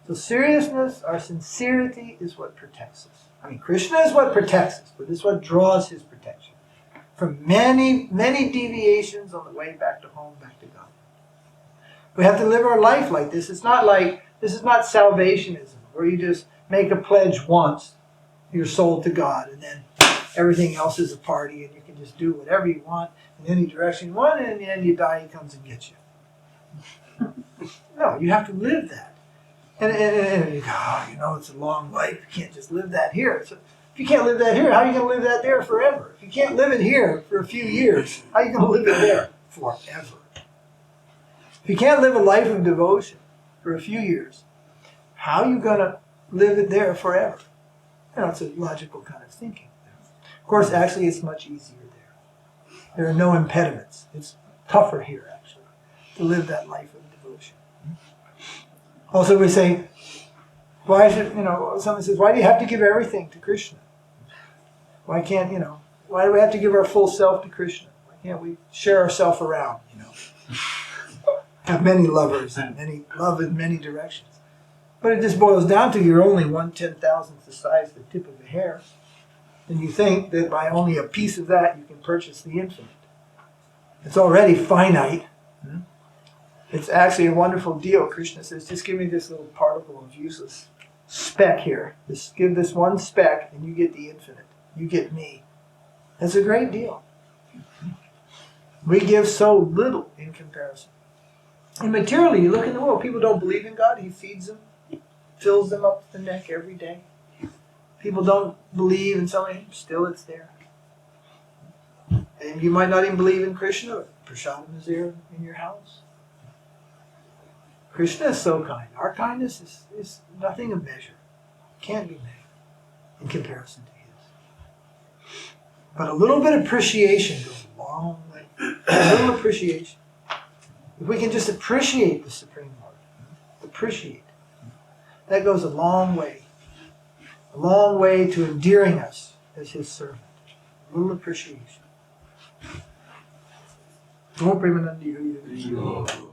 So seriousness, our sincerity is what protects us. I mean, Kṛṣṇa is what protects us, but it's what draws his protection from many, many deviations on the way back to home, back to God. We have to live our life like this. It's not like, this is not salvationism, where you just make a pledge once, your soul to God, and then everything else is a party, and you can just do whatever you want in any direction you want, and in the end you die, he comes and gets you. No, you have to live that. And you go, it's a long life. You can't just live that here. So if you can't live that here, how are you going to live that there forever? If you can't live it here for a few years, how are you going to live it there forever? If you can't live a life of devotion for a few years, how are you going to live it there forever? It's a logical kind of thinking. Of course, actually, it's much easier there. There are no impediments. It's tougher here, actually, to live that life of devotion. Also, we say, why should, someone says, why do you have to give everything to Kṛṣṇa? Why can't, why do we have to give our full self to Kṛṣṇa? Why can't we share ourselves around, Have many lovers and love in many directions. But it just boils down to you're only 1/10,000th the size of the tip of a hair. And you think that by only a piece of that you can purchase the infinite. It's already finite. It's actually a wonderful deal. Kṛṣṇa says, just give me this little particle of useless speck here. Just give this one speck and you get the infinite. You get me. That's a great deal. We give so little in comparison. And materially, you look in the world, people don't believe in God. He feeds them, fills them up to the neck every day. People don't believe in something, still it's there. And you might not even believe in Kṛṣṇa. Prasadam is there in your house. Kṛṣṇa is so kind. Our kindness is nothing of measure. Can't be measured in comparison to his. But a little bit of appreciation goes a long way. A little appreciation. If we can just appreciate the Supreme Lord, appreciate, that goes a long way. A long way to endearing us as his servant. A little appreciation. Om Premanandi Hari Hari.